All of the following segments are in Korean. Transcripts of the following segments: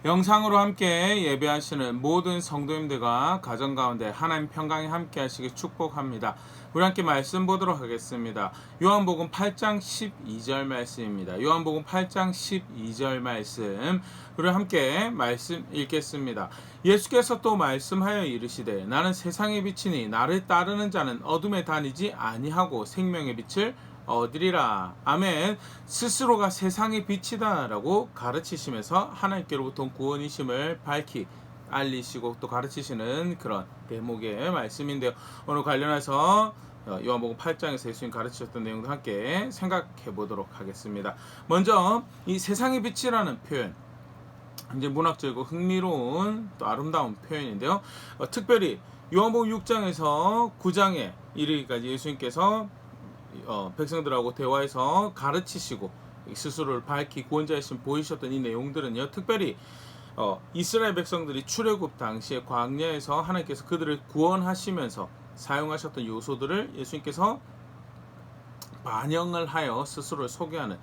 영상으로 함께 예배하시는 모든 성도님들과 가정 가운데 하나님 평강이 함께 하시길 축복합니다. 우리 함께 말씀 보도록 하겠습니다. 요한복음 8장 12절 말씀입니다. 요한복음 8장 12절 말씀, 우리 함께 말씀 읽겠습니다. 예수께서 또 말씀하여 이르시되 나는 세상의 빛이니 나를 따르는 자는 어둠에 다니지 아니하고 생명의 빛을 얻으리라. 아멘. 스스로가 세상의 빛이다 라고 가르치시면서 하나님께로부터 구원이심을 밝히 알리시고 또 가르치시는 그런 대목의 말씀인데요. 오늘 관련해서 요한복음 8장에서 예수님 가르치셨던 내용도 함께 생각해 보도록 하겠습니다. 먼저 이 세상의 빛이라는 표현, 이제 문학적이고 흥미로운 또 아름다운 표현인데요. 특별히 요한복음 6장에서 9장에 이르기까지 예수님께서 백성들하고 대화해서 가르치시고 스스로를 밝히 구원자이심 보이셨던 이 내용들은요, 특별히 이스라엘 백성들이 출애굽 당시에 광야에서 하나님께서 그들을 구원하시면서 사용하셨던 요소들을 예수님께서 반영을 하여 스스로를 소개하는,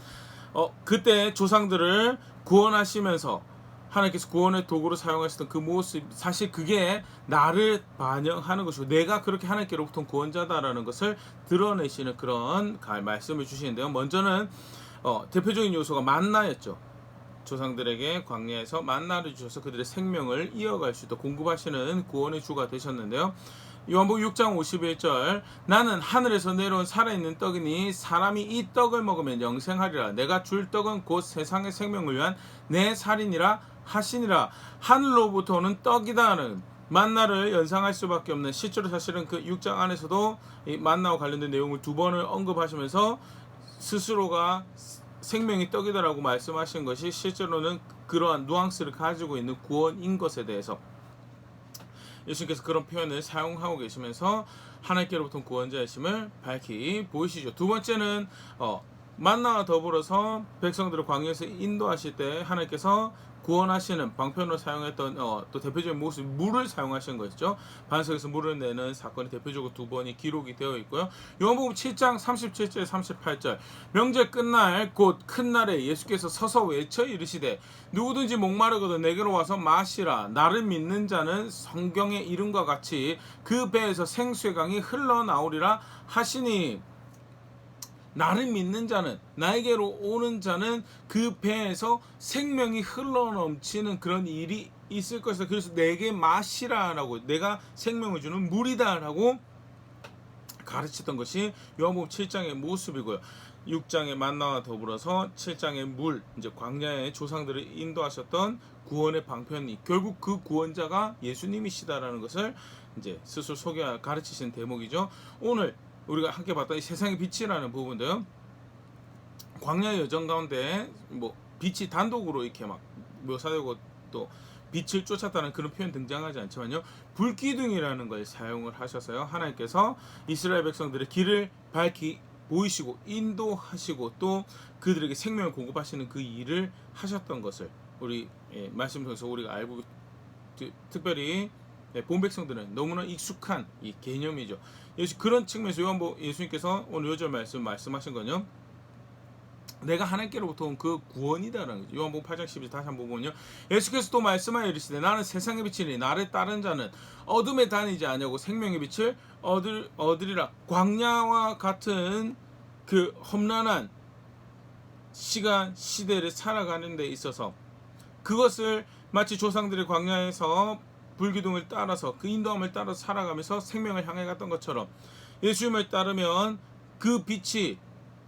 그때 조상들을 구원하시면서 하나님께서 구원의 도구로 사용하셨던 그 모습, 사실 그게 나를 반영하는 것이고 내가 그렇게 하나님께로부터 구원자다라는 것을 드러내시는 그런 말씀을 주시는데요. 먼저는 대표적인 요소가 만나였죠. 조상들에게 광야에서 만나를 주셔서 그들의 생명을 이어갈 수 있도록 공급하시는 구원의 주가 되셨는데요. 요한복음 6장 51절, 나는 하늘에서 내려온 살아있는 떡이니 사람이 이 떡을 먹으면 영생하리라. 내가 줄 떡은 곧 세상의 생명을 위한 내 살이니라 하시니라. 하늘로부터 오는 떡이다는 만나를 연상할 수밖에 없는, 실제로 사실은 그 6장 안에서도 이 만나와 관련된 내용을 두 번을 언급하시면서 스스로가 생명이 떡이다라고 말씀하신 것이 실제로는 그러한 뉘앙스를 가지고 있는 구원인 것에 대해서 예수님께서 그런 표현을 사용하고 계시면서 하나님께로부터 구원자이심을 밝히 보이시죠. 두 번째는 만나와 더불어서 백성들을 광야에서 인도하실 때 하나님께서 구원하시는 방편으로 사용했던 또 대표적인 모습, 물을 사용하신 것이죠. 반석에서 물을 내는 사건이 대표적으로 두 번이 기록이 되어 있고요. 요한복음 7장 37절 38절, 명절 끝날 곧 큰 날에 예수께서 서서 외쳐 이르시되 누구든지 목마르거든 내게로 와서 마시라. 나를 믿는 자는 성경의 이름과 같이 그 배에서 생수의 강이 흘러나오리라 하시니, 나를 믿는 자는, 나에게로 오는 자는 그 배에서 생명이 흘러넘치는 그런 일이 있을 것이다. 그래서 내게 마시라라고, 내가 생명을 주는 물이다라고 가르치던 것이 요한복음 7장의 모습이고요. 6장의 만나와 더불어서 7장의 물, 이제 광야의 조상들을 인도하셨던 구원의 방편이 결국 그 구원자가 예수님이시다라는 것을 이제 스스로 가르치신 대목이죠. 오늘 우리가 함께 봤던 이 세상의 빛이라는 부분도요, 광야의 여정 가운데 뭐 빛이 단독으로 이렇게 막 묘사되고 또 빛을 쫓았다는 그런 표현 등장하지 않지만요, 불기둥이라는 걸 사용을 하셔서요, 하나님께서 이스라엘 백성들의 길을 밝히 보이시고 인도하시고 또 그들에게 생명을 공급하시는 그 일을 하셨던 것을 우리 말씀 통해서 우리가 알고, 특별히 본 백성들은 너무나 익숙한 이 개념이죠. 그런 측면에서 예수님께서 오늘 요절 말씀하신 건요, 내가 하나님께로부터 온 그 구원이다라는 거죠. 요한복음 8장 12절 다시 한번 보면요, 예수께서 또 말씀하여 이르시되 나는 세상의 빛이니 나를 따른 자는 어둠에 다니지 아니하고 생명의 빛을 얻으리라. 광야와 같은 그 험난한 시대를 살아가는 데 있어서 그것을 마치 조상들이 광야에서 불기둥을 따라서 그 인도함을 따라서 살아가면서 생명을 향해 갔던 것처럼 예수님을 따르면 그 빛이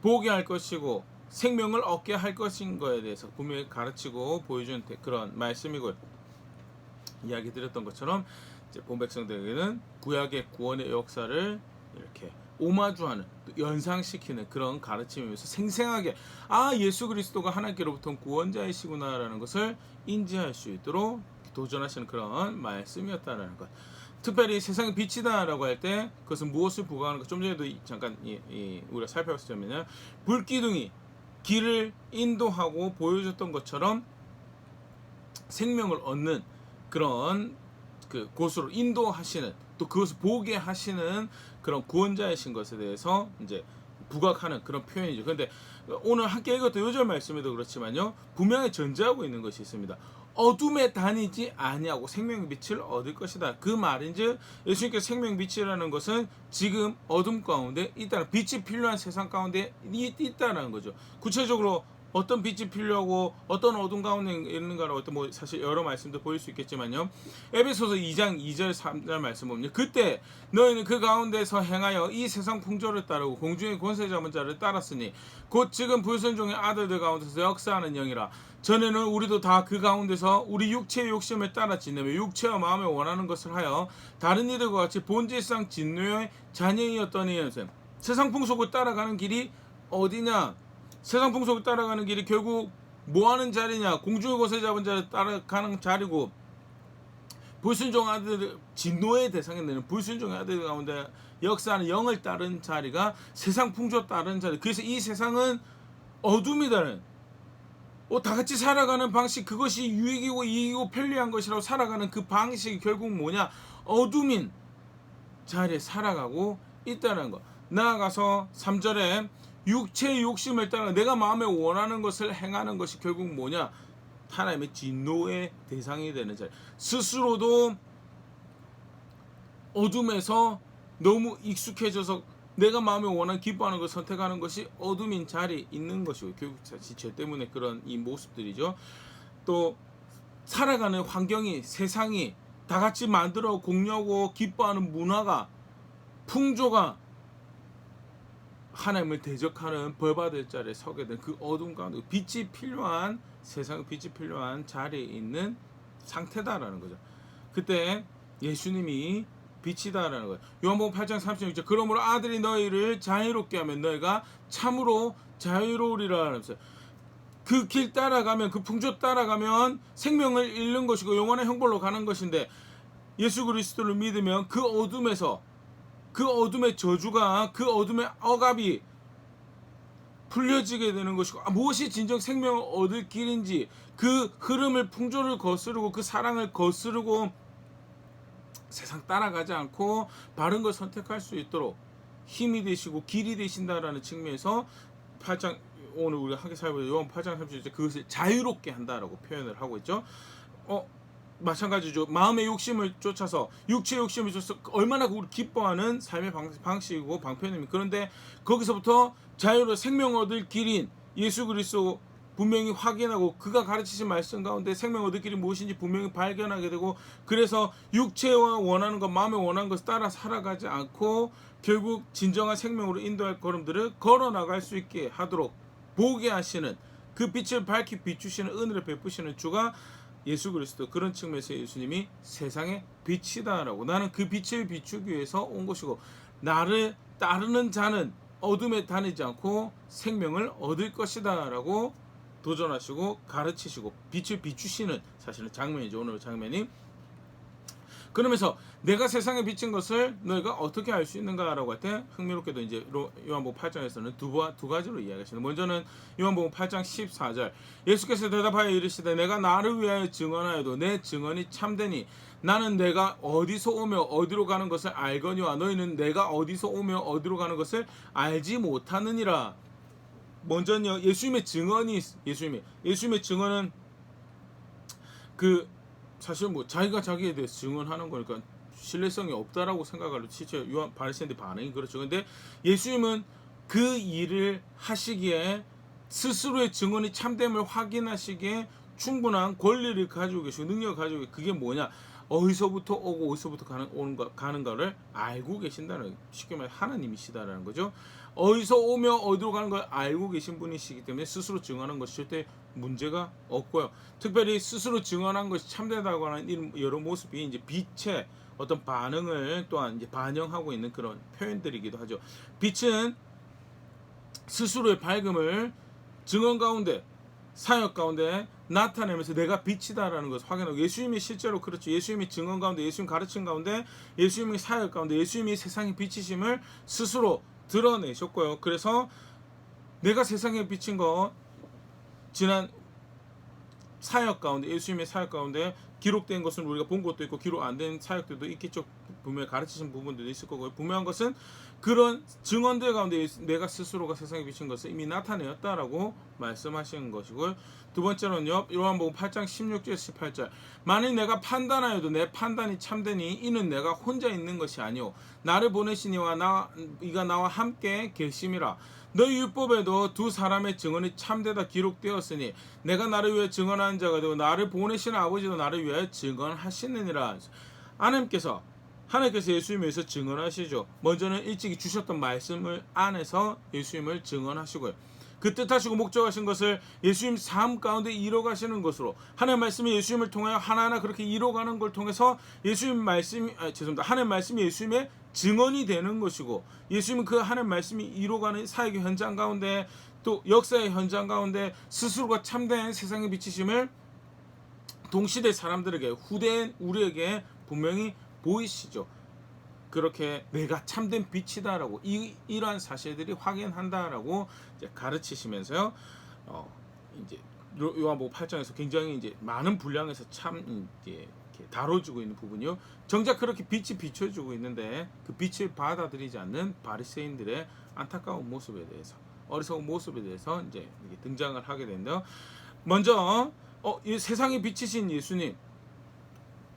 보게 할 것이고 생명을 얻게 할 것인 것에 대해서 분명히 가르치고 보여준 그런 말씀이고, 이야기 드렸던 것처럼 이제 본 백성들에게는 구약의 구원의 역사를 이렇게 오마주하는, 연상시키는 그런 가르침이면서 생생하게 예수 그리스도가 하나님께로부터 구원자이시구나라는 것을 인지할 수 있도록 도전하시는 그런 말씀이었다라는 것. 특별히 세상의 빛이다라고 할 때 그것은 무엇을 부과하는 것, 좀 전에도 잠깐 우리가 살펴봤었냐면 불기둥이 길을 인도하고 보여줬던 것처럼 생명을 얻는 그런 그 곳으로 인도하시는, 또 그것을 보게 하시는 그런 구원자이신 것에 대해서 이제 부각하는 그런 표현이죠. 그런데 오늘 함께 읽었던 요절 말씀에도 그렇지만요, 분명히 전제하고 있는 것이 있습니다. 어둠에 다니지 아니하고 생명의 빛을 얻을 것이다. 그 말인즉 예수님께서 생명의 빛이라는 것은 지금 어둠 가운데 있다는, 빛이 필요한 세상 가운데 있다는 거죠. 구체적으로 어떤 빛이 필요하고 어떤 어둠 가운데 있는가라고 했던 뭐 사실 여러 말씀도 보일 수 있겠지만요. 에베소서 2장 2절 3절 말씀 보면 그때 너희는 그 가운데서 행하여 이 세상 풍조를 따르고 공중의 권세 잡은 자를 따랐으니 곧 지금 불순종의 아들들 가운데서 역사하는 영이라. 전에는 우리도 다 그 가운데서 우리 육체의 욕심을 따라 지내며 육체와 마음에 원하는 것을 하여 다른 이들과 같이 본질상 진노의 자녀이었더니 세상 풍속을 따라가는 길이 어디냐? 세상 풍속을 따라가는 길이 결국 뭐하는 자리냐? 공중의 권세 잡은 자를 따라가는 자리고, 불순종 아들, 진노의 대상이 되는 불순종의 아들 가운데 역사하는 영을 따른 자리가 세상 풍조 따른 자리. 그래서 이 세상은 어둠이다는, 다 같이 살아가는 방식, 그것이 유익이고 이익이고 편리한 것이라고 살아가는 그 방식이 결국 뭐냐? 어둠인 자리에 살아가고 있다는 것. 나아가서 3절에 육체의 욕심을 따라 내가 마음에 원하는 것을 행하는 것이 결국 뭐냐? 하나님의 진노의 대상이 되는 자리. 스스로도 어둠에서 너무 익숙해져서 내가 마음에 원하는 기뻐하는 것을 선택하는 것이 어둠인 자리에 있는 것이고, 결국 죄 때문에 그런 이 모습들이죠. 또 살아가는 환경이, 세상이 다 같이 만들어 공유하고 기뻐하는 문화가, 풍조가 하나님을 대적하는 벌받을 자리에 서게 된 그 어둠 가운데 빛이 필요한, 세상의 빛이 필요한 자리에 있는 상태다라는 거죠. 그때 예수님이 빛이다라는 거예요. 요한복음 8장 36절 그러므로 아들이 너희를 자유롭게 하면 너희가 참으로 자유로우리라 하면서, 그 길 따라가면, 그 풍조 따라가면 생명을 잃는 것이고 영원한 형벌로 가는 것인데, 예수 그리스도를 믿으면 그 어둠에서, 그 어둠의 저주가, 그 어둠의 억압이 풀려지게 되는 것이고, 무엇이 진정 생명을 얻을 길인지, 그 흐름을, 풍조를 거스르고 그 사랑을 거스르고 세상 따라가지 않고 바른 걸 선택할 수 있도록 힘이 되시고 길이 되신다라는 측면에서 8장, 오늘 우리가 함께 살펴볼 요한 8장 30절 그것을 자유롭게 한다라고 표현을 하고 있죠. 마찬가지죠. 마음의 욕심을 쫓아서, 육체의 욕심을 쫓아서 얼마나 우리 기뻐하는 삶의 방식이고 방편입니다. 그런데 거기서부터 자유로 생명 얻을 길인 예수 그리스도 분명히 확인하고, 그가 가르치신 말씀 가운데 생명 얻을 길이 무엇인지 분명히 발견하게 되고, 그래서 육체와 원하는 것, 마음에 원하는 것을 따라 살아가지 않고 결국 진정한 생명으로 인도할 걸음들을 걸어 나갈 수 있게 하도록 보게 하시는, 그 빛을 밝히 비추시는, 은혜를 베푸시는 주가 예수 그리스도. 그런 측면에서 예수님이 세상의 빛이다라고, 나는 그 빛을 비추기 위해서 온 것이고 나를 따르는 자는 어둠에 다니지 않고 생명을 얻을 것이다 라고 도전하시고 가르치시고 빛을 비추시는 사실은 장면이죠. 오늘 장면이. 그러면서 내가 세상에 비친 것을 너희가 어떻게 알 수 있는가라고 할 때, 흥미롭게도 이제 요한복음 8장에서는 두 가지로 이야기하시는. 먼저는 요한복음 8장 14절 예수께서 대답하여 이르시되 내가 나를 위하여 증언하여도 내 증언이 참되니 나는 내가 어디서 오며 어디로 가는 것을 알거니와 너희는 내가 어디서 오며 어디로 가는 것을 알지 못하느니라. 먼저는요, 예수님의 증언이, 예수님의 증언은 사실 뭐 자기가 자기에 대해서 증언하는 거니까 신뢰성이 없다라고 생각하는 실제 요한 바리새인들 반응이 그렇죠. 근데 예수님은 그 일을 하시기에, 스스로의 증언이 참됨을 확인하시기에 충분한 권리를 가지고 계시고 능력을 가지고 계시고, 그게 뭐냐? 어디서부터 오고 어디서부터 가는가를 알고 계신다는, 쉽게 말해 하나님이시다라는 거죠. 어디서 오며 어디로 가는 걸 알고 계신 분이시기 때문에 스스로 증언하는 것이 절대 문제가 없고요. 특별히 스스로 증언한 것이 참되다고 하는 이런 여러 모습이 이제 빛의 어떤 반응을 또한 이제 반영하고 있는 그런 표현들이기도 하죠. 빛은 스스로의 밝음을 증언 가운데, 사역 가운데 나타내면서 내가 빛이다라는 것을 확인하고, 예수님이 실제로 그렇죠. 예수님이 증언 가운데, 예수님 가르친 가운데, 예수님이 사역 가운데 예수님이 세상의 빛이심을 스스로 드러내셨고요. 그래서 내가 세상에 비친 것, 지난 사역 가운데, 예수님의 사역 가운데 기록된 것은 우리가 본 것도 있고 기록 안 된 사역들도 있겠죠. 분명히 가르치신 부분들도 있을 거고요. 분명한 것은 그런 증언들 가운데 내가 스스로가 세상에 비친 것을 이미 나타내었다라고 말씀하시는 것이고요. 두 번째로는요, 요한복음 8장 16절 18절, 만일 내가 판단하여도 내 판단이 참되니 이는 내가 혼자 있는 것이 아니오 나를 보내시니와 이가 나와 함께 계심이라. 너희 율법에도 두 사람의 증언이 참되다 기록되었으니 내가 나를 위해 증언하는 자가 되고 나를 보내시는 아버지도 나를 위하여 증언하시느니라. 하나님께서 예수님에서 증언하시죠. 먼저는 일찍이 주셨던 말씀을 안에서 예수님을 증언하시고요. 그 뜻하시고 목적하신 것을 예수님 삶 가운데 이뤄가시는 것으로, 하나님 말씀이 예수님을 통하여 하나하나 그렇게 이뤄가는 걸 통해서 하나님 말씀이 예수님의 증언이 되는 것이고, 예수님은 그 하나님 말씀이 이뤄가는 사역의 현장 가운데 또 역사의 현장 가운데 스스로가 참된 세상의 빛이심을 동시대 사람들에게, 후대인 우리에게 분명히 보이시죠. 그렇게 내가 참된 빛이다라고 이러한 사실들이 확인한다라고 이제 가르치시면서요. 이제 요한복음 8장에서 굉장히 이제 많은 분량에서 참 이제 다뤄주고 있는 부분이요. 정작 그렇게 빛이 비춰주고 있는데 그 빛을 받아들이지 않는 바리새인들의 안타까운 모습에 대해서, 어리석은 모습에 대해서 이제 등장을 하게 되는데요. 먼저 이 세상의 빛이신 예수님,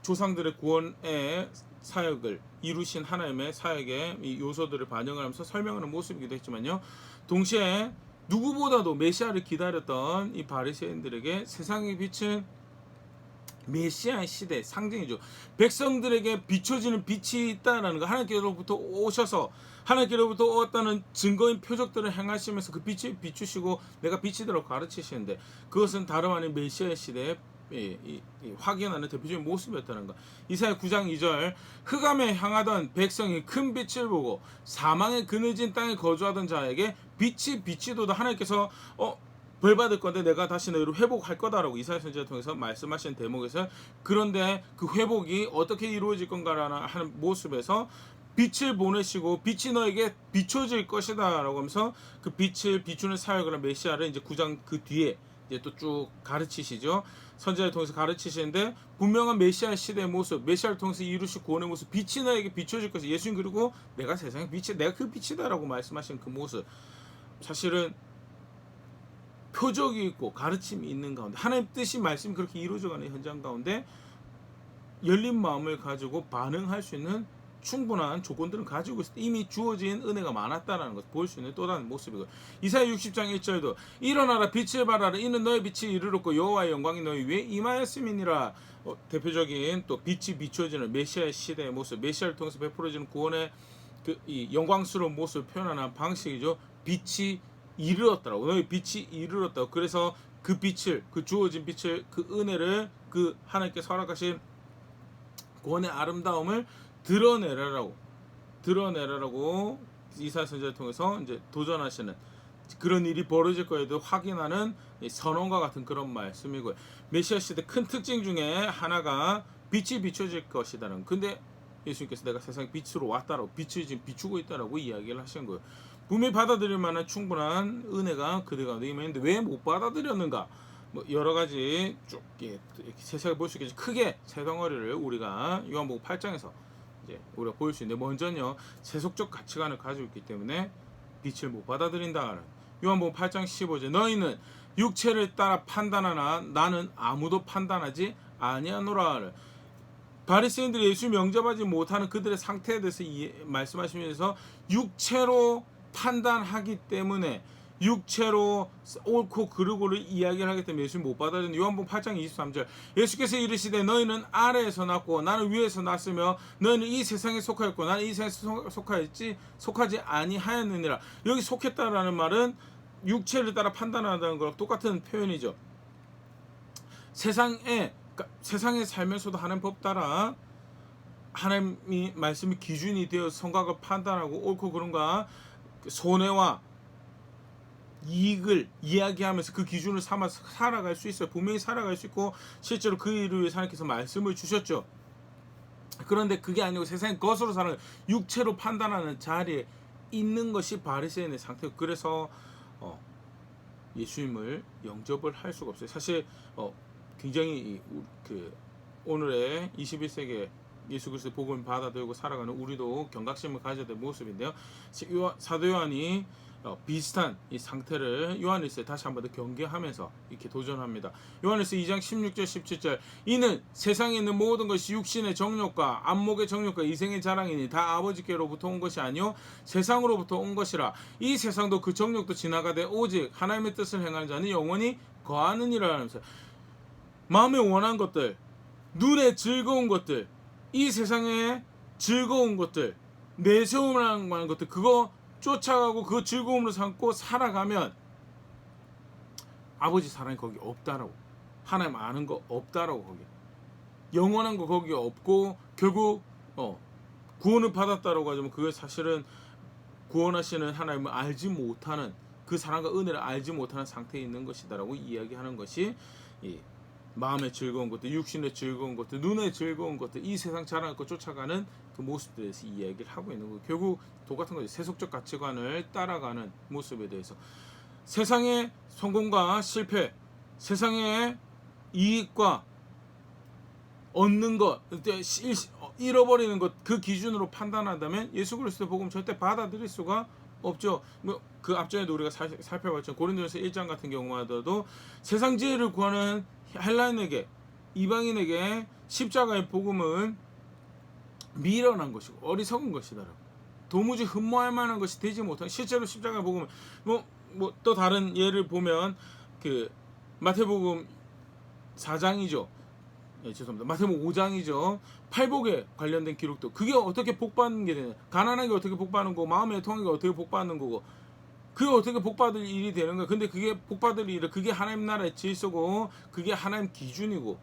조상들의 구원의 사역을 이루신 하나님의 사역의 이 요소들을 반영을 하면서 설명하는 모습이기도 했지만요. 동시에 누구보다도 메시아를 기다렸던 이 바리새인들에게 세상의 빛은 메시아의 시대 상징이죠. 백성들에게 비춰지는 빛이 있다라는 거, 하나님께로부터 오셔서 하나님께로부터 왔다는 증거인 표적들을 행하시면서 그 빛을 비추시고 내가 빛이라고 가르치시는데, 그것은 다름 아닌 메시아의 시대에 확인하는 대표적인 모습이었다는 것. 이사야 9장 2절, 흑암에 향하던 백성이 큰 빛을 보고 사망의 그늘진 땅에 거주하던 자에게 빛이 비치도다. 하나님께서 벌 받을 건데 내가 다시 너희를 회복할 거다라고 이사야 선지자를 통해서 말씀하신 대목에서, 그런데 그 회복이 어떻게 이루어질 건가라는 하는 모습에서 빛을 보내시고 빛이 너에게 비춰질 것이다 라고 하면서 그 빛을 비추는 사역을 한 메시아를 이제 9장 그 뒤에 이제 또 쭉 가르치시죠. 선지자를 통해서 가르치시는데, 분명한 메시아 시대의 모습, 메시아를 통해서 이루실 구원의 모습, 빛이 너에게 비춰질 것이, 예수님 그리고 내가 세상의 빛이, 내가 그 빛이다라고 말씀하신 그 모습, 사실은 표적이 있고 가르침이 있는 가운데, 하나님 뜻이 말씀이 그렇게 이루어져가는 현장 가운데 열린 마음을 가지고 반응할 수 있는 충분한 조건들은 가지고 있을 때 이미 주어진 은혜가 많았다는 것을 볼 수 있는 또 다른 모습이고, 이사야 60장 1절도 일어나라 빛을 발하라 이는 너의 빛이 이르렀고 여호와의 영광이 너희 위에 임하였음이니라. 대표적인 또 빛이 비춰지는 메시아의 시대의 모습, 메시아를 통해서 베풀어지는 구원의 이 영광스러운 모습을 표현하는 방식이죠. 빛이 이르렀다라고, 너희 빛이 이르렀다고. 그래서 그 빛을, 그 주어진 빛을, 그 은혜를, 그 하나님께서 허락하신 구원의 아름다움을 드러내라라고 이사야 선지자를 통해서 이제 도전하시는, 그런 일이 벌어질 거에도 확인하는 선언과 같은 그런 말씀이고요. 메시아 시대 큰 특징 중에 하나가 빛이 비춰질 것이다는. 근데 예수님께서 내가 세상에 빛으로 왔다라고, 빛을 지금 비추고 있다라고 이야기를 하신 거예요. 분명히 받아들일 만한 충분한 은혜가 그들 가운데 임했는데 왜 못 받아들였는가? 뭐 여러 가지 쭉 세세하게 볼 수 있겠지. 크게 세 덩어리를 우리가 요한복음 8장에서 이제 우리가 볼 수 있는데, 먼저는요, 세속적 가치관을 가지고 있기 때문에 빛을 못 받아들인다는 요한복음 8장 15절, 너희는 육체를 따라 판단하나 나는 아무도 판단하지 아니하노라. 바리새인들이 예수 영접하지 못하는 그들의 상태에 대해서 말씀하시면서 육체로 판단하기 때문에, 육체로 옳고 그르고를 이야기를 하기 때문에 예수님 못 받아들이는 요한복음 8장 23절, 예수께서 이르시되 너희는 아래에서 났고 나는 위에서 났으며 너희는 이 세상에 속하였고 나는 이 세상에 속하지 아니하였느니라. 여기 속했다라는 말은 육체를 따라 판단한다는 거랑 똑같은 표현이죠. 세상에 살면서도 하나님 법 따라 하나님이 말씀이 기준이 되어 성각을 판단하고 옳고 그른가 손해와 이익을 이야기하면서 그 기준을 삼아서 살아갈 수 있어요. 분명히 살아갈 수 있고 실제로 그 일을 위해 하나님께서 말씀을 주셨죠. 그런데 그게 아니고 세상의 것으로 사는, 육체로 판단하는 자리에 있는 것이 바리새인의 상태고, 그래서 예수님을 영접을 할 수가 없어요. 사실 굉장히 오늘의 21세기의 예수 그리스도의 복음을 받아들이고 살아가는 우리도 경각심을 가져야 될 모습인데요. 사도 요한이 비슷한 이 상태를 요한일서에 다시 한번 더 경계하면서 이렇게 도전합니다. 요한일서 2장 16절 17절 이는 세상에 있는 모든 것이 육신의 정욕과 안목의 정욕과 이생의 자랑이니 다 아버지께로부터 온 것이 아니요 세상으로부터 온 것이라. 이 세상도 그 정욕도 지나가되 오직 하나님의 뜻을 행하는 자는 영원히 거하느니라 하면서 마음에 원한 것들, 눈에 즐거운 것들, 이 세상에 즐거운 것들, 내세움을 하는 것들, 그거 쫓아가고 그 즐거움으로 삼고 살아가면 아버지 사랑이 거기 없다라고, 하나님 아는 거 없다라고, 거기 영원한 거 거기 없고 결국 구원을 받았다라고 하지만 그게 사실은 구원하시는 하나님을 알지 못하는, 그 사랑과 은혜를 알지 못하는 상태에 있는 것이다라고 이야기하는 것이 이 마음의 즐거운 것들, 육신의 즐거운 것들, 눈의 즐거운 것들, 이 세상 자랑을 쫓아가는 그 모습들에 대해서 이야기를 하고 있는 거예요. 결국 똑같은 거죠. 세속적 가치관을 따라가는 모습에 대해서 세상의 성공과 실패, 세상의 이익과 얻는 것, 잃어버리는 것, 그 기준으로 판단한다면 예수 그리스도의 복음 절대 받아들일 수가 없죠. 그 앞전에도 우리가 살펴봤죠. 고린도전서 1장 같은 경우마저도 세상 지혜를 구하는 헬라인에게, 이방인에게 십자가의 복음은 미련한 것이고 어리석은 것이다라고, 도무지 흠모할 만한 것이 되지 못한, 실제로 십자가의 복음은 또 다른 예를 보면 그 마태복음 4장이죠. 죄송합니다. 마태복음 5장이죠. 팔복에 관련된 기록도, 그게 어떻게 복받는 게 되냐, 가난하게 어떻게 복받는 거고, 마음의 통하게 어떻게 복받는 거고, 그게 어떻게 복받을 일이 되는 거야. 근데 그게 복받을 일이, 그게 하나님 나라의 질서고, 그게 하나님 기준이고,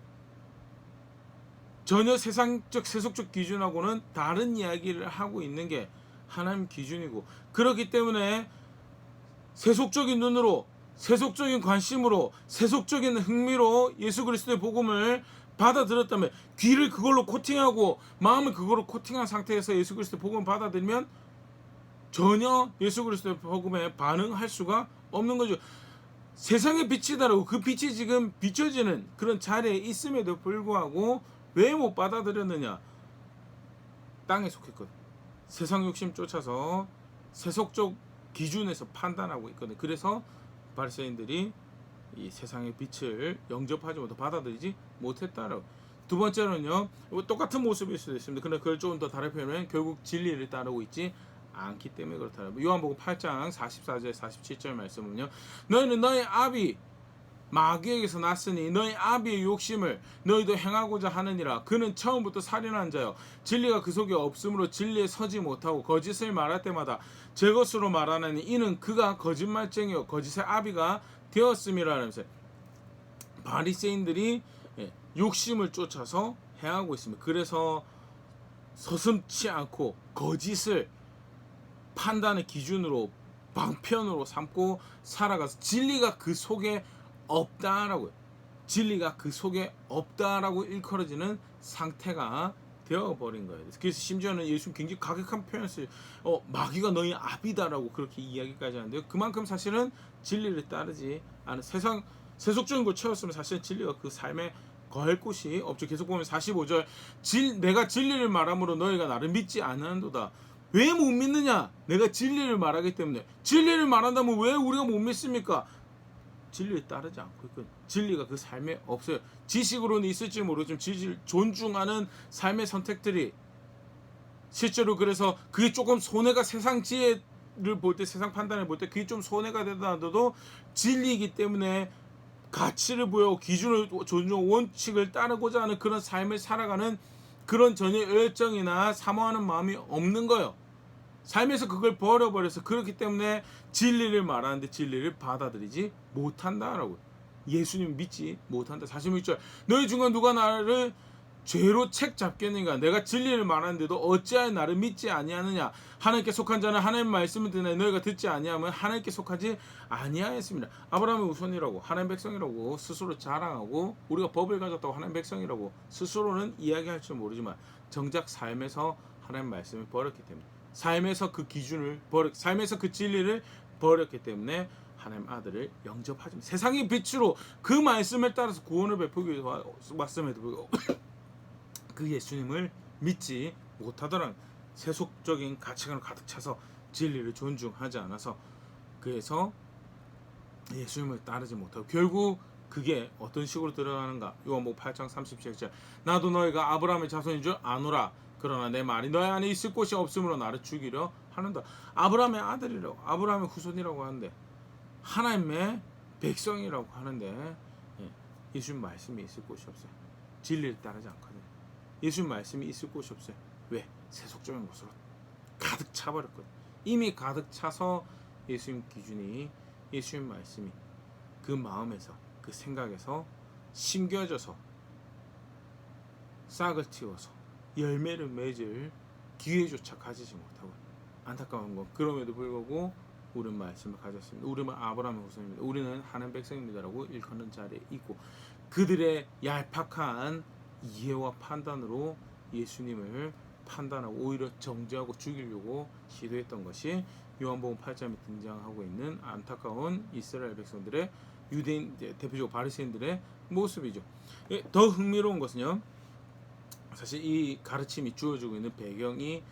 전혀 세상적 세속적 기준하고는 다른 이야기를 하고 있는 게 하나님 기준이고, 그렇기 때문에 세속적인 눈으로, 세속적인 관심으로, 세속적인 흥미로 예수 그리스도의 복음을 받아들였다면, 귀를 그걸로 코팅하고 마음을 그걸로 코팅한 상태에서 예수 그리스도의 복음을 받아들이면 전혀 예수 그리스도의 복음에 반응할 수가 없는 거죠. 세상의 빛이다라고, 그 빛이 지금 비춰지는 그런 자리에 있음에도 불구하고 왜 못 받아들였느냐? 땅에 속했거든. 세상 욕심 쫓아서 세속적 기준에서 판단하고 있거든. 그래서 바리새인들이 이 세상의 빛을 영접하지 못하고 받아들이지 못했다라고. 두 번째로는요, 똑같은 모습일 수도 있습니다. 그런데 그걸 조금 더 다른 표현은 결국 진리를 따르고 있지 않기 때문에 그렇다라고. 요한복음 8장 44절 47절 말씀은요, 너희는 너희 아비 마귀에게서 났으니 너희 아비의 욕심을 너희도 행하고자 하느니라. 그는 처음부터 살인한 자요, 진리가 그 속에 없으므로 진리에 서지 못하고 거짓을 말할 때마다 제 것으로 말하느니 이는 그가 거짓말쟁이요 거짓의 아비가 되었음이라면서, 바리새인들이 욕심을 쫓아서 행하고 있습니다. 그래서 서슴지 않고 거짓을 판단의 기준으로, 방편으로 삼고 살아가서 진리가 그 속에 없다라고요. 진리가 그 속에 없다라고 일컬어지는 상태가 되어버린 거예요. 그래서 심지어는 예수님 굉장히 가격한 표현을 써요. 마귀가 너희 아비다라고 그렇게 이야기까지 하는데요. 그만큼 사실은 진리를 따르지 않은, 세속적인 걸 채웠으면 사실 진리가 그 삶에 거할 곳이 없죠. 계속 보면 45절, 내가 진리를 말함으로 너희가 나를 믿지 않는도다. 왜 못 믿느냐? 내가 진리를 말하기 때문에. 진리를 말한다면 왜 우리가 못 믿습니까? 진리를 따르지 않고 있거든요. 진리가 그 삶에 없어요. 지식으로는 있을지 모르지만 진리를 존중하는 삶의 선택들이 실제로, 그래서 그게 조금 손해가, 세상 지혜를 볼 때, 세상 판단을 볼 때 그게 좀 손해가 되더라도 진리이기 때문에 가치를 보여 기준을 존중, 원칙을 따르고자 하는 그런 삶을 살아가는 그런 전혀 열정이나 사모하는 마음이 없는 거예요. 삶에서 그걸 버려버려서, 그렇기 때문에 진리를 말하는데 진리를 받아들이지 못한다라고. 예수님 믿지 못한다. 46절, 너희 중에 누가 나를 죄로 책 잡겠는가? 내가 진리를 말하는데도 어찌하여 나를 믿지 아니하느냐? 하나님께 속한 자는 하나님의 말씀을 듣나 너희가 듣지 아니하면 하나님께 속하지 아니하였습니다. 아브라함의 우선이라고, 하나님 백성이라고 스스로 자랑하고, 우리가 법을 가졌다고 하나님 백성이라고 스스로는 이야기할 줄 모르지만 정작 삶에서 하나님 말씀을 버렸기 때문에, 삶에서 그 기준을 삶에서 그 진리를 버렸기 때문에 하나님 아들을 영접하지, 세상의 빛으로 그 말씀을 따라서 구원을 베푸기 위해서 왔음에도 불구하고 그 예수님을 믿지 못하더라. 세속적인 가치관을 가득 차서 진리를 존중하지 않아서 그래서 예수님을 따르지 못하고 결국 그게 어떤 식으로 들어가는가? 요한복음 8장 37절 나도 너희가 아브라함의 자손인 줄 아노라. 그러나 내 말이 너희 안에 있을 곳이 없으므로 나를 죽이려 하는다. 아브라함의 아들이라고 아브라함의 후손이라고 하는데 하나님의 백성이라고 하는데 예수님 말씀이 있을 곳이 없어요. 진리를 따르지 않거든요. 예수님 말씀이 있을 곳이 없어요. 왜? 세속적인 것으로 가득 차버렸거든요. 이미 가득 차서 예수님 기준이 예수님 말씀이 그 마음에서 그 생각에서 심겨져서 싹을 틔워서 열매를 맺을 기회조차 가지지 못하고 안타까운 건 그럼에도 불구하고 우리는 말씀을 가졌습니다. 우리는 아브라함의 후손입니다. 우리는 하나님 백성입니다라고 일컫는 자리에 있고 그들의 얄팍한 이해와 판단으로 예수님을 판단하고 오히려 정죄하고 죽이려고 시도했던 것이 요한복음 8장에 등장하고 있는 안타까운 이스라엘 백성들의 유대인 대표적으로 바리새인들의 모습이죠. 더 흥미로운 것은요. 사실 이 가르침이 주어지고 있는 배경이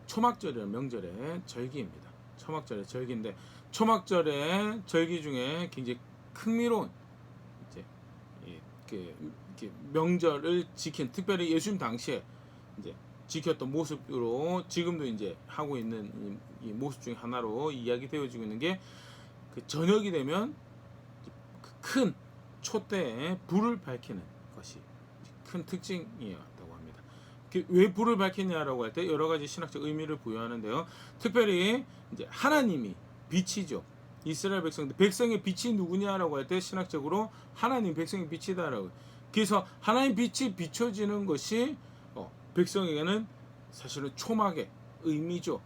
초막절이라는 명절의 절기입니다. 초막절의 절기인데 초막절의 절기 중에 굉장히 흥미로운 이제 명절을 지킨 특별히 예수님 당시에 이제 지켰던 모습으로 지금도 이제 하고 있는 이 모습 중에 하나로 이야기되어지고 있는 게 그 저녁이 되면 큰 촛대에 불을 밝히는 것이 큰 특징이었다고 합니다. 왜 불을 밝히냐라고 할 때 여러 가지 신학적 의미를 부여하는데요. 특별히 이제 하나님이 빛이죠. 이스라엘 백성들 백성의 빛이 누구냐라고 할 때 신학적으로 하나님 백성의 빛이다라고. 그래서 하나님 빛이 비춰지는 것이 백성에게는 사실은 초막의 의미죠.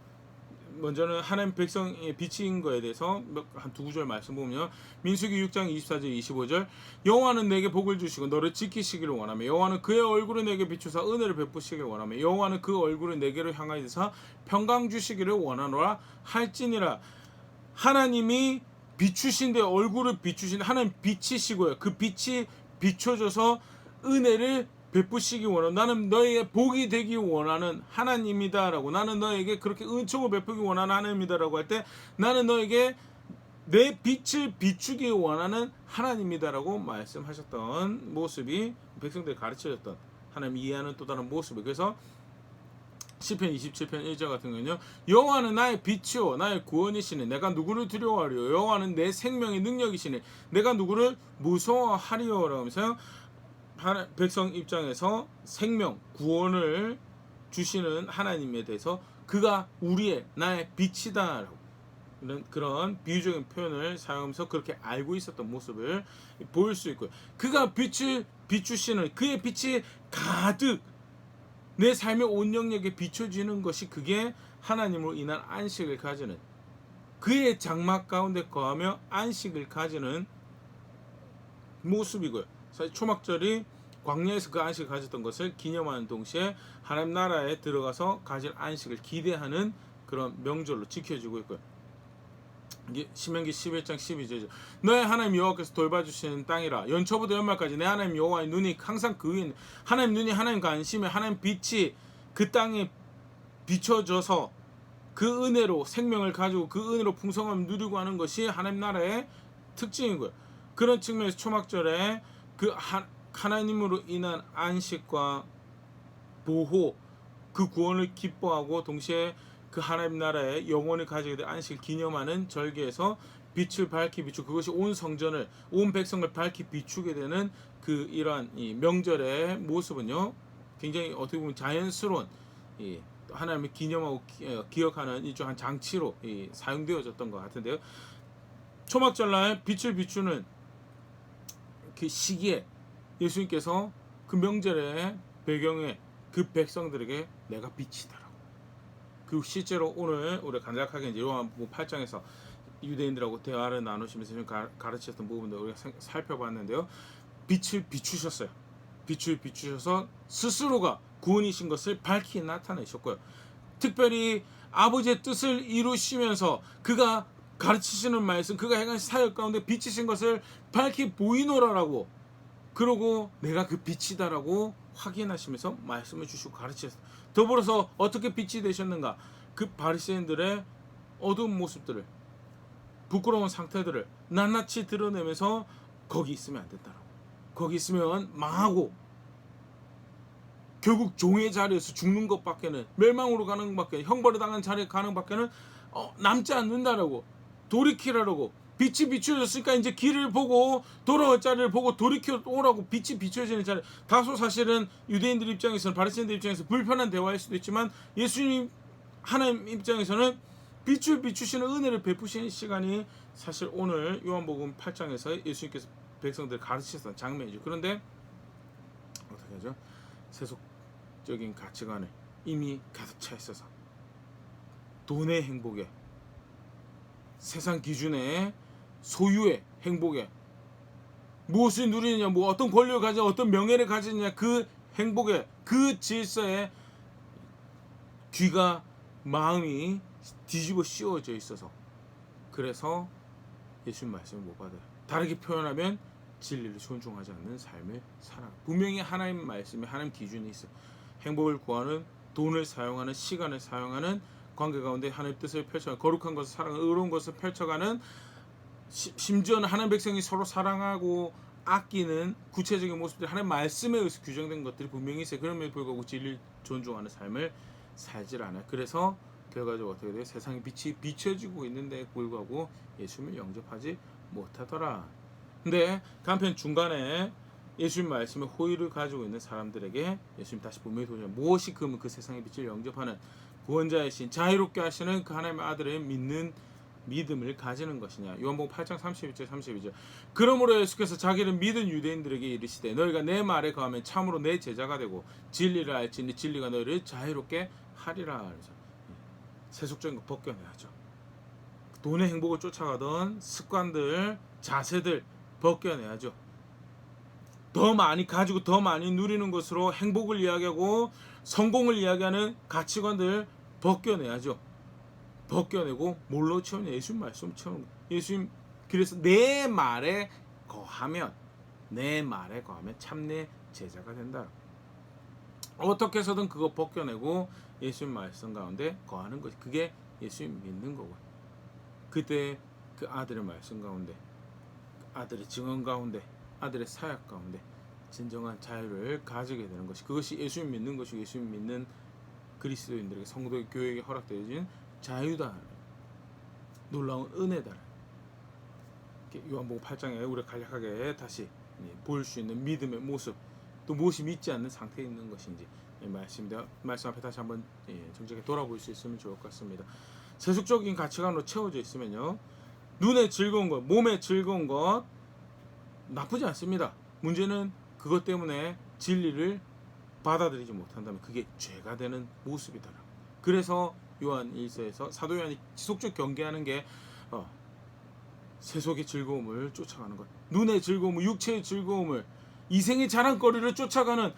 먼저는 하나님 백성의 빛인 거에 대해서 한 두 구절 말씀 보면 민수기 6장 24절 25절 여호와는 내게 복을 주시고 너를 지키시기를 원하며 여호와는 그의 얼굴을 내게 비추사 은혜를 베푸시기를 원하며 여호와는 그 얼굴을 내게로 향하여 드사 평강 주시기를 원하노라 할지니라. 하나님이 비추신데 얼굴을 비추신데 하나님 빛이시고요. 그 빛이 비춰져서 은혜를 베푸시기 원하는 나는 너에게 복이 되기 원하는 하나님이다라고 나는 너에게 그렇게 은총을 베푸기 원하는 하나님이다라고 할 때 나는 너에게 내 빛을 비추기 원하는 하나님이다라고 말씀하셨던 모습이 백성들이 가르쳐졌던 하나님 이해하는 또 다른 모습이 그래서 시편 27편 1절 같은 경우는요 여호와는 나의 빛이요 나의 구원이시니 내가 누구를 두려워하리요 여호와는 내 생명의 능력이시니 내가 누구를 무서워하리요 라고 하면서 백성 입장에서 생명, 구원을 주시는 하나님에 대해서 그가 우리의 나의 빛이다라고 그런 비유적인 표현을 사용하면서 그렇게 알고 있었던 모습을 보일 수 있고요. 그가 빛을 비추시는 그의 빛이 가득 내 삶의 온 영역에 비춰지는 것이 그게 하나님으로 인한 안식을 가지는 그의 장막 가운데 거하며 안식을 가지는 모습이고요. 사실 초막절이 광야에서 그 안식을 가졌던 것을 기념하는 동시에 하나님 나라에 들어가서 가질 안식을 기대하는 그런 명절로 지켜지고 있고요. 이게 신명기 11장 12절이죠. 너의 하나님 여호와께서 돌봐주시는 땅이라 연초부터 연말까지 내 하나님 여호와의 눈이 항상 그 위에 하나님 눈이 하나님 관심에 하나님 빛이 그 땅에 비춰져서 그 은혜로 생명을 가지고 그 은혜로 풍성함을 누리고 하는 것이 하나님 나라의 특징이고요. 그런 측면에서 초막절에 그 하나님으로 인한 안식과 보호 그 구원을 기뻐하고 동시에 그 하나님 나라의 영원히 가지게 될 안식을 기념하는 절기에서 빛을 밝히 비추고 그것이 온 성전을 온 백성을 밝히 비추게 되는 그 이러한 이 명절의 모습은요 굉장히 어떻게 보면 자연스러운 하나님을 기념하고 기억하는 일종의 장치로 사용되어졌던 것 같은데요. 초막절날 빛을 비추는 그 시기에 예수님께서 그 명절의 배경에 그 백성들에게 내가 빛이다라고. 그리고 실제로 오늘 우리 간략하게 이제 요한복음 8장에서 유대인들하고 대화를 나누시면서 가르쳤던 부분들 우리가 살펴봤는데요. 빛을 비추셨어요. 빛을 비추셔서 스스로가 구원이신 것을 밝히 나타내셨고요. 특별히 아버지의 뜻을 이루시면서 그가 가르치시는 말씀, 그가 행하신 사역 가운데 비치신 것을 밝히 보이노라라고 그러고 내가 그 빛이다라고 확인하시면서 말씀을 주시고 가르치셨어요. 더불어서 어떻게 빛이 되셨는가? 그 바리새인들의 어두운 모습들을, 부끄러운 상태들을 낱낱이 드러내면서 거기 있으면 안 된다라고. 거기 있으면 망하고 결국 종의 자리에서 죽는 것밖에는, 멸망으로 가는 것밖에, 형벌을 당한 자리에 가는 밖에는 남지 않는다라고. 돌이키라라고. 빛이 비춰졌으니까 이제 길을 보고 돌아올 자리를 보고 돌이켜 오라고. 빛이 비춰지는 자리. 다소 사실은 유대인들 입장에서는, 바리새인들 입장에서 불편한 대화일 수도 있지만, 예수님 하나님 입장에서는 빛을 비추시는 은혜를 베푸시는 시간이 사실 오늘 요한복음 8장에서 예수님께서 백성들을 가르치셨던 장면이죠. 그런데 어떻게 하죠? 세속적인 가치관에 이미 가득 차 있어서 돈의 행복에, 세상 기준의 소유의 행복에, 무엇을 누리느냐, 뭐 어떤 권력을 가지냐, 어떤 명예를 가지느냐, 그 행복에, 그 질서에 귀가, 마음이 뒤집어 씌워져 있어서, 그래서 예수님 말씀을 못 받아요. 다르게 표현하면 진리를 존중하지 않는 삶을 살아. 분명히 하나님 말씀에 하나님 기준이 있어요. 행복을 구하는, 돈을 사용하는, 시간을 사용하는, 관계 가운데 하나님 뜻을 펼쳐가는, 거룩한 것을 사랑하는, 의로운 것을 펼쳐가는, 심지어는 하나님 백성이 서로 사랑하고 아끼는 구체적인 모습들이 하나님 말씀에 의해서 규정된 것들이 분명히 있어요. 그럼에도 불구하고 진리를 존중하는 삶을 살질 않아요. 그래서 결과적으로 어떻게 돼요? 세상의 빛이 비춰지고 있는데 불구하고 예수님을 영접하지 못하더라. 근데 한편 중간에 예수님 말씀에 호의를 가지고 있는 사람들에게 예수님 다시 분명히 도전, 무엇이 그러면 그 세상의 빛을 영접하는 구원자이신, 자유롭게 하시는 그 하나님의 아들을 믿는 믿음을 가지는 것이냐. 요한복음 8장 31절 32절. 그러므로 예수께서 자기를 믿은 유대인들에게 이르시되, 너희가 내 말에 거하면 참으로 내 제자가 되고 진리를 알지니 진리가 너희를 자유롭게 하리라. 그래서 세속적인 거 벗겨내야죠. 돈의 행복을 쫓아가던 습관들, 자세들 벗겨내야죠. 더 많이 가지고 더 많이 누리는 것으로 행복을 이야기하고 성공을 이야기하는 가치관들 벗겨내야죠. 벗겨내고 뭘로 채우냐? 예수님 말씀 채우는 거예요. 예수님, 그래서 내 말에 거하면 참내 제자가 된다. 어떻게 해서든 그거 벗겨내고 예수님 말씀 가운데 거하는 것이, 그게 예수님 믿는 거고요. 그때 그 아들의 말씀 가운데, 아들의 증언 가운데, 아들의 사역 가운데 진정한 자유를 가지게 되는 것이, 그것이 예수님 믿는 것이고 예수님 믿는 그리스도인들에게, 성도의 교회에게 허락되어진 자유다. 놀라운 은혜다. 요한복음 8장에 우리가 간략하게 다시 볼 수 있는 믿음의 모습, 또 무엇이 믿지 않는 상태에 있는 것인지 말씀 앞에 다시 한번 정직하게 돌아볼 수 있으면 좋을 것 같습니다. 세속적인 가치관으로 채워져 있으면요, 눈에 즐거운 것, 몸에 즐거운 것 나쁘지 않습니다. 문제는 그것 때문에 진리를 받아들이지 못한다면 그게 죄가 되는 모습이다. 그래서 요한 1서에서 사도 요한이 지속적으로 경계하는 게 세속의 즐거움을 쫓아가는 것, 눈의 즐거움을, 육체의 즐거움을, 이생의 자랑거리를 쫓아가는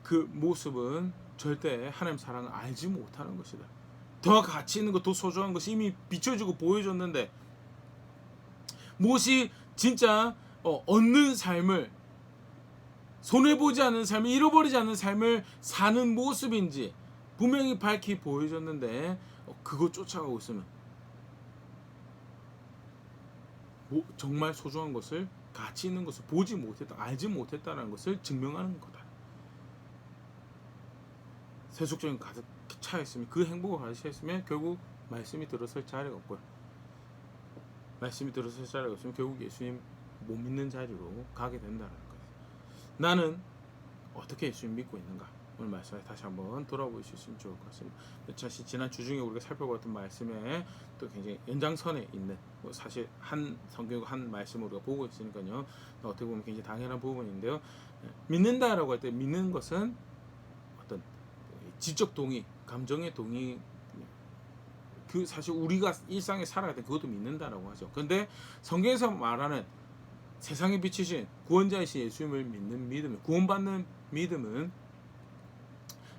그 모습은 절대 하나님 사랑을 알지 못하는 것이다. 더 가치 있는 것, 더 소중한 것이 이미 비춰지고 보여줬는데, 무엇이 진짜 얻는 삶을, 손해보지 않는 삶을, 잃어버리지 않는 삶을 사는 모습인지 분명히 밝히 보여줬는데 그거 쫓아가고 있으면 정말 소중한 것을, 가치 있는 것을 보지 못했다, 알지 못했다는 것을 증명하는 거다. 세속적인 가득 차 있으면, 그 행복을 가득 차 있으면 결국 말씀이 들어설 자리가 없고요. 말씀이 들어설 자리가 없으면 결국 예수님 못 믿는 자리로 가게 된다는 거예요. 나는 어떻게 예수님 믿고 있는가? 오늘 말씀에 다시 한번 돌아볼 수 있으면 좋을 것 같습니다. 사실 지난 주 중에 우리가 살펴봤던 말씀에 또 굉장히 연장선에 있는, 사실 한 성경 한 말씀을 우리가 보고 있으니까요, 어떻게 보면 굉장히 당연한 부분인데요. 믿는다라고 할 때 믿는 것은 어떤 지적 동의, 감정의 동의, 그 사실 우리가 일상에 살아갈 때 그것도 믿는다라고 하죠. 그런데 성경에서 말하는 세상에 비치신 구원자이신 예수님을 믿는 믿음, 구원받는 믿음은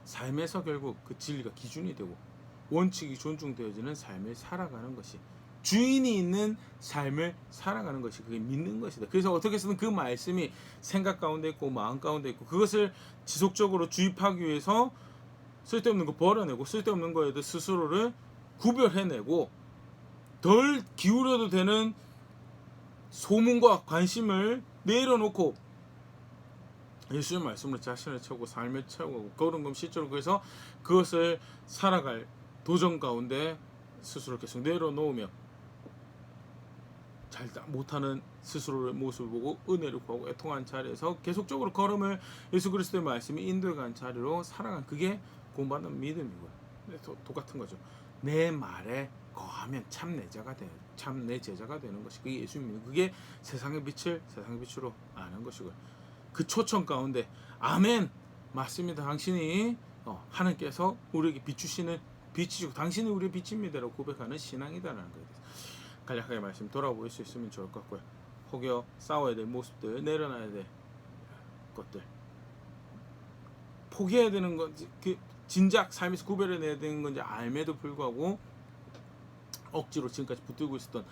삶에서 결국 그 진리가 기준이 되고 원칙이 존중되어지는 삶을 살아가는 것이 주인이 있는 삶을 살아가는 것이 그게 믿는 것이다. 그래서 어떻게 해서든 그 말씀이 생각 가운데 있고 마음 가운데 있고 그것을 지속적으로 주입하기 위해서 쓸데없는 거 버려내고 쓸데없는 거에도 스스로를 구별해내고 덜 기울여도 되는 소문과 관심을 내려놓고 예수의 말씀으로 자신을 채우고 삶을 채우고 걸음걸음 실제로 그래서 그것을 살아갈 도전 가운데 스스로를 계속 내려놓으며 잘 못하는 스스로의 모습을 보고 은혜를 구하고 애통한 자리에서 계속적으로 걸음을 예수 그리스도의 말씀이 인도해간 자리로 살아간 그게 구원받는 믿음이고요. 똑같은 거죠. 내 말에 거하면 참 내 제자가 되는 것이 그게 예수 믿는 그게 세상의 빛을 세상의 빛으로 아는 것이고요. 그 초청 가운데 아멘 맞습니다. 당신이 하나님께서 우리에게 비추시는 빛이시고 당신이 우리의 빛입니다라고 고백하는 신앙이다라는 거에 대해서 간략하게 말씀 돌아볼 수 있으면 좋을 것 같고요. 혹여 싸워야 될 모습들 내려놔야 될 것들 포기해야 되는 건지 그 진작 삶에서 구별해내야 되는 건지 알매도 불구하고 억지로 지금까지 붙들고 있었던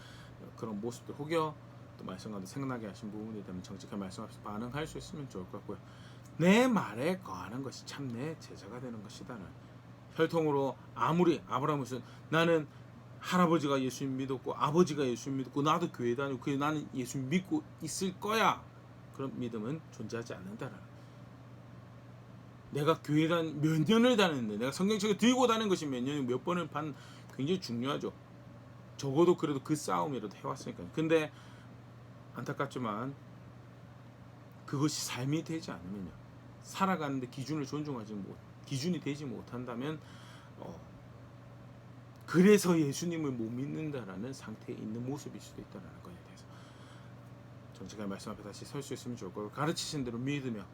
그런 모습들 혹여 또 말씀 가운데 생각나게 하신 부분이 되면 정직한 말씀 앞에서 반응할 수 있으면 좋을 것 같고요. 내 말에 거하는 것이 참 내 제자가 되는 것이다는 혈통으로 아무리 아브라함은 나는 할아버지가 예수 믿었고 아버지가 예수 믿었고 나도 교회 다니고 그래 나는 예수 믿고 있을 거야 그런 믿음은 존재하지 않는다라는 내가 교회 몇 년을 다녔는데 내가 성경책을 들고 다니는 것이 몇 년이고 몇 번을 반 굉장히 중요하죠. 적어도 그래도 그 싸움이라도 해왔으니까요. 근데 안타깝지만 그것이 삶이 되지 않으면요. 살아가는데 기준을 기준이 되지 못한다면 그래서 예수님을 못 믿는다라는 상태에 있는 모습일 수도 있다는 것에 대해서 정직한 말씀 앞에 다시 설 수 있으면 좋을 거고 가르치신 대로 믿으며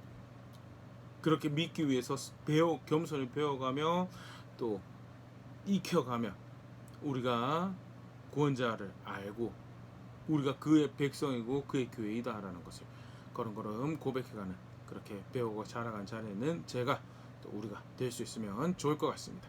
그렇게 믿기 위해서 겸손히 배워가며 또 익혀가며 우리가 구원자를 알고 우리가 그의 백성이고 그의 교회이다라는 것을 걸음걸음 고백해가는 그렇게 배우고 자라간 자리에는 제가 또 우리가 될 수 있으면 좋을 것 같습니다.